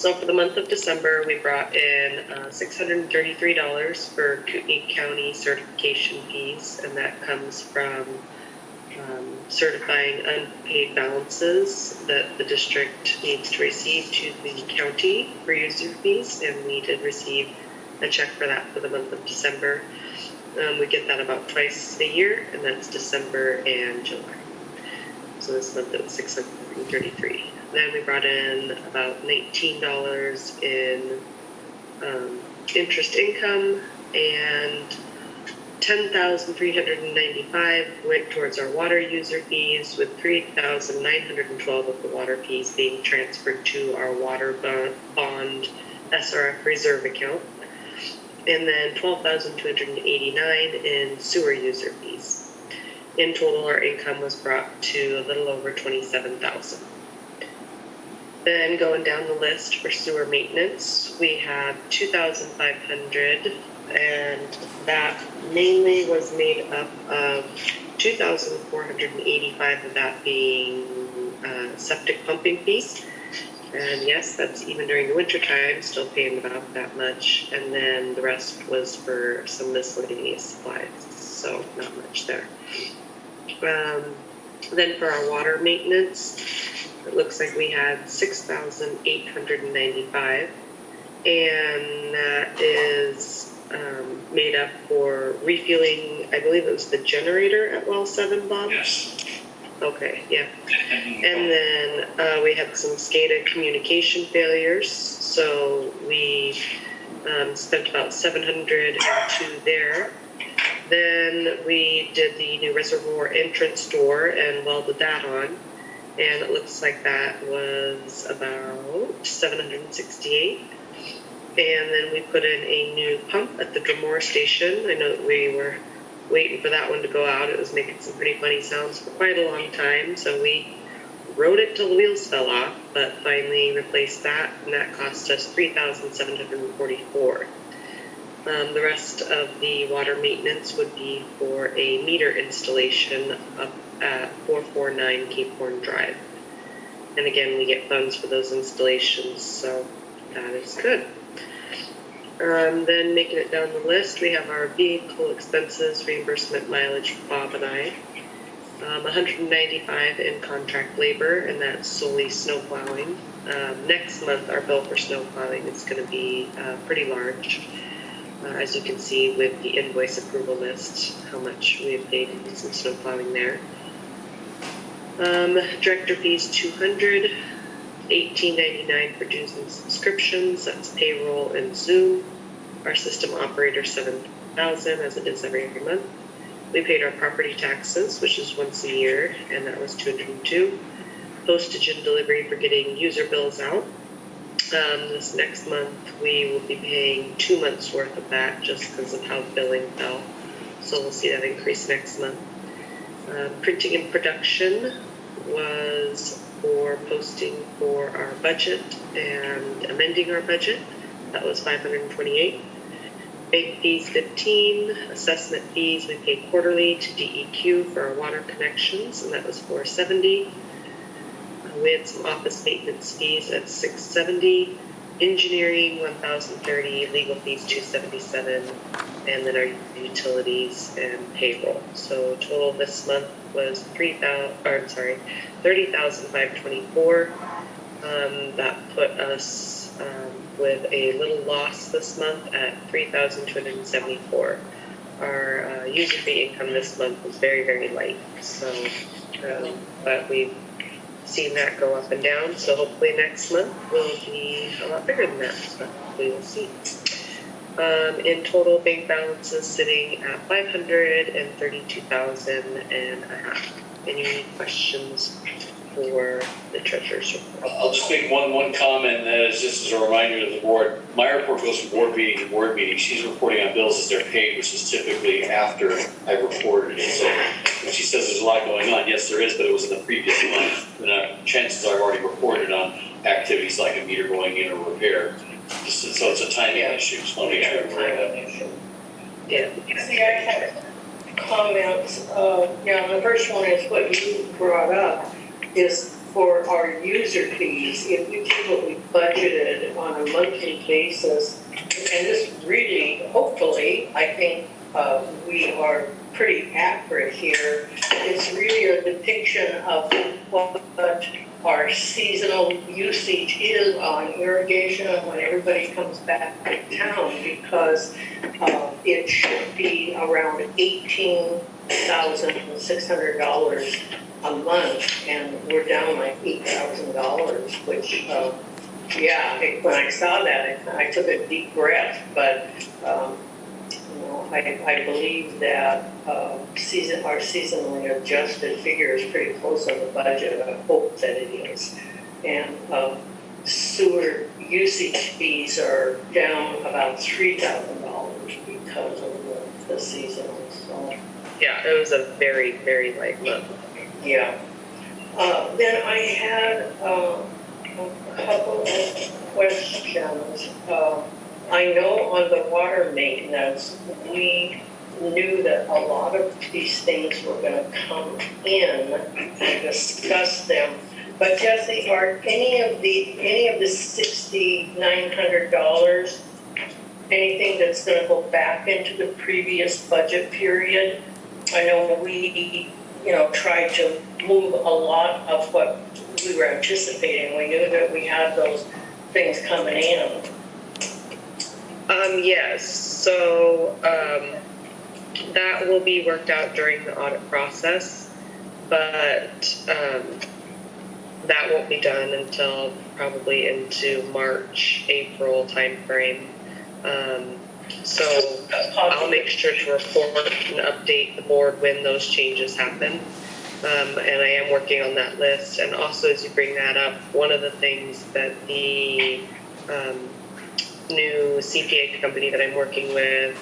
So for the month of December, we brought in $633 for Kootenai County certification fees, and that comes from certifying unpaid balances that the district needs to receive to the county for user fees, and we did receive a check for that for the month of December. We get that about twice a year, and that's December and July. So this month it was $633. Then we brought in about $19 in interest income, and $10,395 went towards our water user fees, with $3,912 of the water fees being transferred to our water bond SRF reserve account, and then $12,289 in sewer user fees. In total, our income was brought to a little over $27,000. Then going down the list for sewer maintenance, we have $2,500, and that mainly was made up of $2,485 of that being septic pumping fees. And yes, that's even during the winter time, still paying about that much. And then the rest was for some miscellaneous supplies, so not much there. Then for our water maintenance, it looks like we had $6,895, and that is made up for refueling, I believe it was the generator at well 7, Bob? Yes. Okay, yeah. And then we had some SCADA communication failures, so we spent about $702 there. Then we did the new reservoir entrance door and welded that on, and it looks like that was about $768. And then we put in a new pump at the Drumore station. I know that we were waiting for that one to go out. It was making some pretty funny sounds for quite a long time, so we rode it till the wheels fell off, but finally replaced that, and that cost us $3,744. The rest of the water maintenance would be for a meter installation up at 449 Cape Horn Drive. And again, we get funds for those installations, so that is good. Then making it down the list, we have our vehicle expenses, reimbursement mileage for Bob and I. $195 in contract labor, and that's solely snow plowing. Next month, our bill for snow plowing is going to be pretty large. As you can see with the invoice approval list, how much we have paid in some snow plowing there. Director fees $200, $18.99 for dues and subscriptions. That's payroll and Zoom. Our system operator $7,000, as it is every month. We paid our property taxes, which is once a year, and that was $202. Postage and delivery for getting user bills out. This next month we will be paying 2 months worth of that just because of how billing fell. So we'll see that increase next month. Printing and production was for posting for our budget and amending our budget. That was $528. Bank fees $15. Assessment fees we pay quarterly to DEQ for our water connections, and that was $470. We had some office maintenance fees at $670, engineering $1,030, legal fees $277, and then our utilities and payroll. So total this month was $30,524. That put us with a little loss this month at $3,274. Our user fee income this month was very, very light. So, but we've seen that go up and down, so hopefully next month will be a lot bigger than that, but we will see. In total, bank balance is sitting at $532,500. Any questions for the treasurer's report? I'll just make one comment, that is just as a reminder to the board. My report goes from board meeting to board meeting. She's reporting on bills as they're paid, which is typically after I reported. So when she says there's a lot going on, yes, there is, but it was in the previous month. And chances are I've already reported on activities like a meter going in or repair. So it's a timing issue. Just want to make sure we're that. Yeah. See, I had comments. The first one is what you brought up, is for our user fees, if we take what we budgeted on a monthly basis, and this really, hopefully, I think we are pretty accurate here. It's really a depiction of what our seasonal usage is on irrigation when everybody comes back to town, because it should be around $18,600 a month, and we're down like $8,000, which, when I saw that, I took a deep breath, but, I believe that our seasonally adjusted figure is pretty close on the budget. I hope that it is. And sewer usage fees are down about $3,000 because of the seasonal. So, Yeah, it was a very, very light month. yeah. Then I had a couple of questions. I know on the water maintenance, we knew that a lot of these things were going to come in and discuss them. But Jesse, are any of the $6,900 anything that's going to go back into the previous budget period? I know we, tried to move a lot of what we were anticipating. We knew that we had those things coming in. Yes, so that will be worked out during the audit process, but that won't be done until probably into March, April timeframe. So I'll make sure to report and update the board when those changes happen. And I am working on that list. And also, as you bring that up, one of the things that the new CPA company that I'm working with,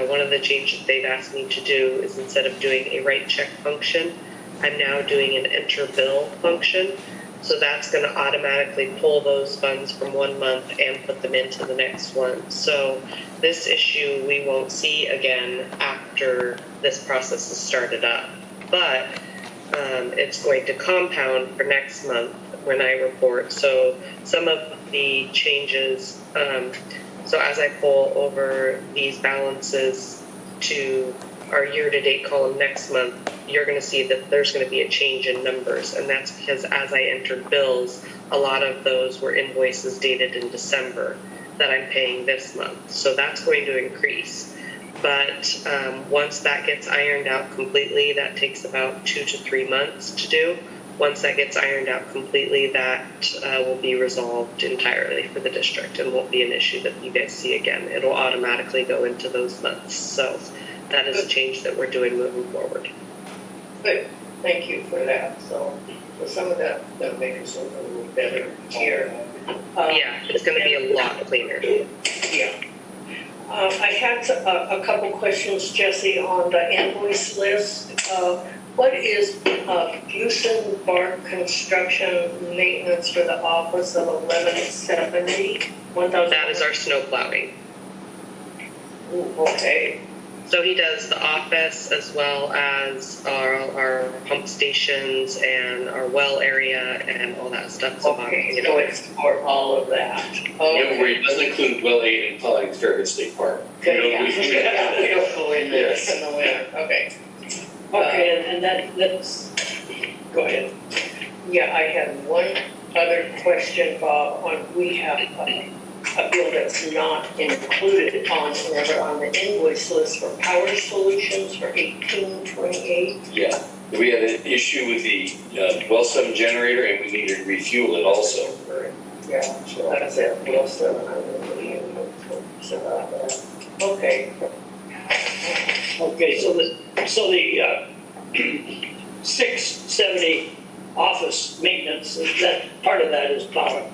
one of the changes they've asked me to do is, instead of doing a write check function, I'm now doing an enter bill function. So that's going to automatically pull those funds from one month and put them into the next one. So this issue we won't see again after this process is started up. But it's going to compound for next month when I report. So some of the changes, so as I pull over these balances to our year-to-date column next month, you're going to see that there's going to be a change in numbers. And that's because as I entered bills, a lot of those were invoices dated in December that I'm paying this month. So that's going to increase. But once that gets ironed out completely, that takes about 2 to 3 months to do. Once that gets ironed out completely, that will be resolved entirely for the district and won't be an issue that you guys see again. It'll automatically go into those months. So that is a change that we're doing moving forward. Good, thank you for that. So some of that will make us a little better here. Yeah, it's going to be a lot cleaner. Yeah. I had a couple questions, Jesse, on the invoice list. What is Fusen Bark Construction Maintenance for the office of 1170? That is our snow plowing. Ooh, okay. So he does the office as well as our pump stations and our well area and all that stuff. So Okay, so it's for all of that. Yeah, where it doesn't include well aid and plowing Fairwood State Park. Okay, yeah. We don't go in there in the winter. Okay. Okay, and that's, go ahead. Yeah, I had one other question, Bob, on we have a bill that's not included on the invoice list for Power Solutions for 1828. Yeah, we had an issue with the well 7 generator, and we needed to refuel it also. Yeah, so that's it. Bill 7. Okay. Okay, so the 670 office maintenance, that part of that is plowing.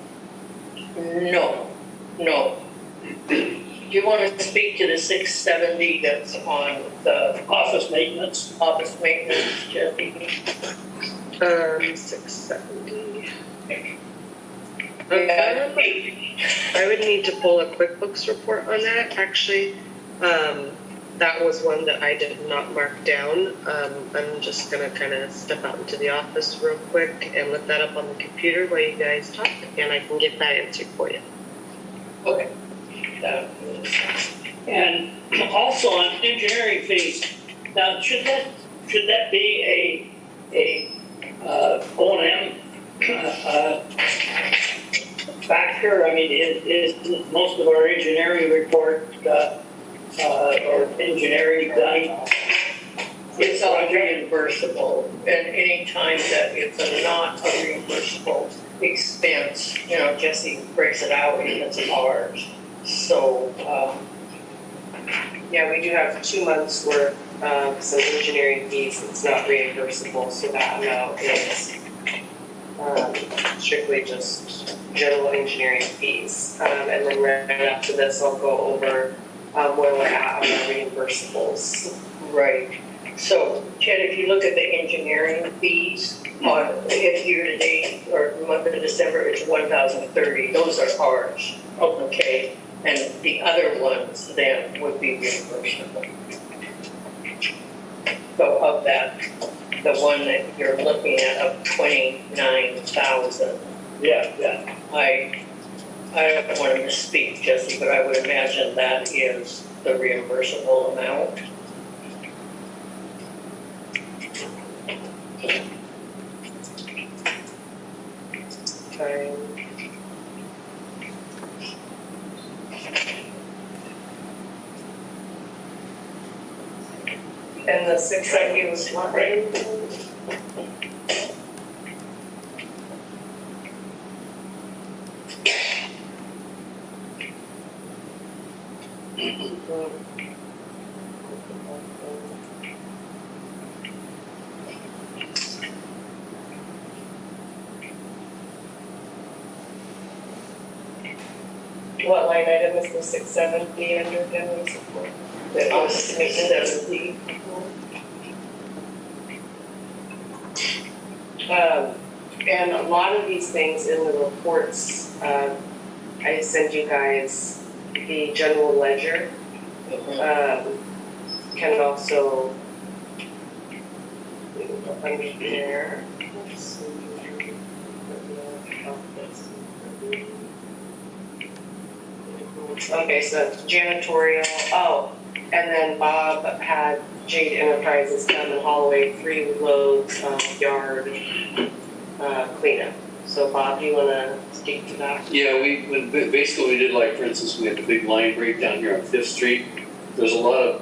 No. Do you want to speak to the 670 that's on the Office maintenance. Jesse? 670. I would need to pull a QuickBooks report on that. Actually, that was one that I did not mark down. I'm just gonna kind of step out into the office real quick and look that up on the computer while you guys talk, and I can get that answered for you. Okay. And also on engineering fees, now, should that be a O&M factor? I mean, is most of our engineering report, or engineering done? It's all reimbursable, and any time that it's not a reimbursable expense, Jesse breaks it out and it's ours. So, Yeah, we do have 2 months worth of some engineering fees that's not reimbursable, so that amount is strictly just general engineering fees. And then right after this, I'll go over where we're at on our reimbursables. right. So, Chad, if you look at the engineering fees, if year-to-date or month of December, it's 1,030, those are ours, okay? And the other ones then would be reimbursable. So of that, the one that you're looking at of 29,000, Yeah. I don't want to misspeak, Jesse, but I would imagine that is the reimbursable amount. And the 690 was what, right? What line item is the 670 under family support? That was 670. And a lot of these things in the reports, I send you guys the general ledger. Can also under there. Let's see. Okay, so it's janitorial. Oh, and then Bob had Jade Enterprises come and haul away 3 loads of yard cleanup. So Bob, do you want to speak to that? Yeah, basically we did, like, for instance, we had the big line break down here on Fifth Street. There's a lot of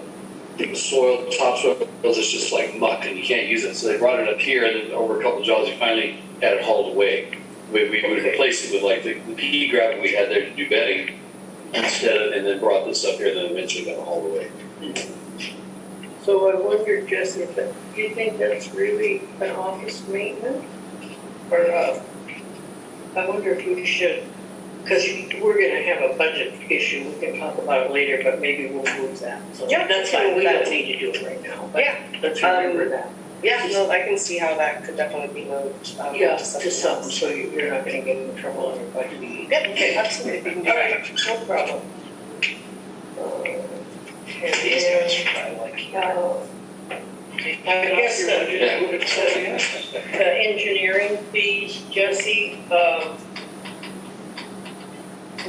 soil, topsoil, it's just like muck and you can't use it. So they brought it up here, and then over a couple of jobs, we finally had it hauled away. We would replace it with like the pea gravel we had there to do bedding instead of, and then brought this up here, and then eventually got it hauled away. So I wonder, Jesse, do you think that's really an office maintenance? Or, I wonder if we should, because we're gonna have a budget issue, we can talk about it later, but maybe we'll move that. So Yeah, that's fine, we don't need to do it right now, but Yeah. let's remember that. Yeah, no, I can see how that could definitely be moved. Yeah, to something to something, else. so you're not gonna get in trouble on your budget. Yep, okay, absolutely, we can do All that. right, no problem. And These then, guys are probably like, I guess the engineering fees, Jesse,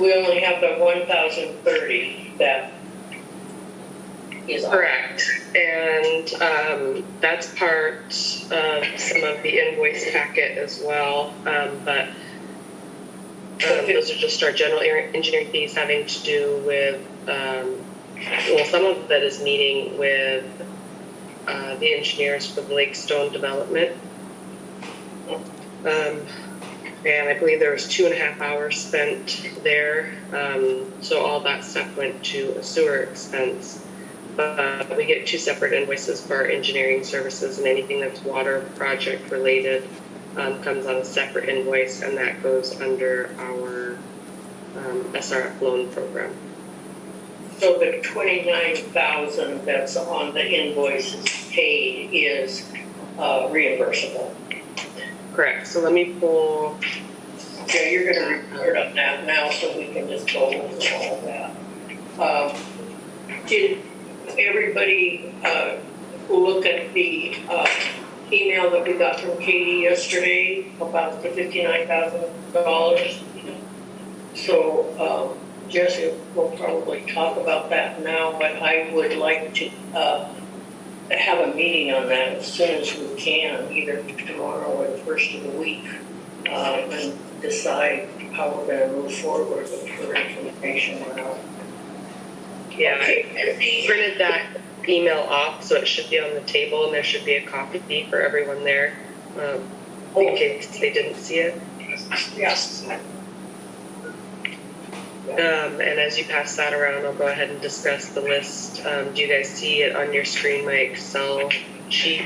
we only have the 1,030 that is on. Correct, and that's part of some of the invoice packet as well, but those are just our general engineering fees having to do with, well, some of that is meeting with the engineers for the Lake Stone development. And I believe there was 2.5 hours spent there, so all that stuff went to a sewer expense. But we get 2 separate invoices for our engineering services, and anything that's water project related comes on a separate invoice, and that goes under our SRF loan program. So the 29,000 that's on the invoices paid is reimbursable. Correct. So let me pull. Yeah, you're gonna report on that now, so we can just go over all that. Did everybody everybody look at the email that we got from Katie yesterday about the $59,000? So Jesse will probably talk about that now, but I would like to have a meeting on that as soon as we can, either tomorrow or the first of the week, and decide how we're going to move forward with her information now. Yeah, I printed that email off, so it should be on the table, and there should be a copy for everyone there, in case they didn't see it. Yes. And as you pass that around, I'll go ahead and discuss the list. Do you guys see it on your screen, my Excel sheet?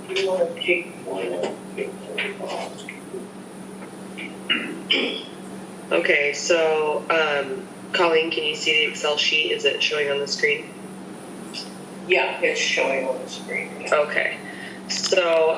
You want to take one? Okay, so Colleen, can you see the Excel sheet? Is it showing on the screen? Yeah, it's showing on the screen. Okay, so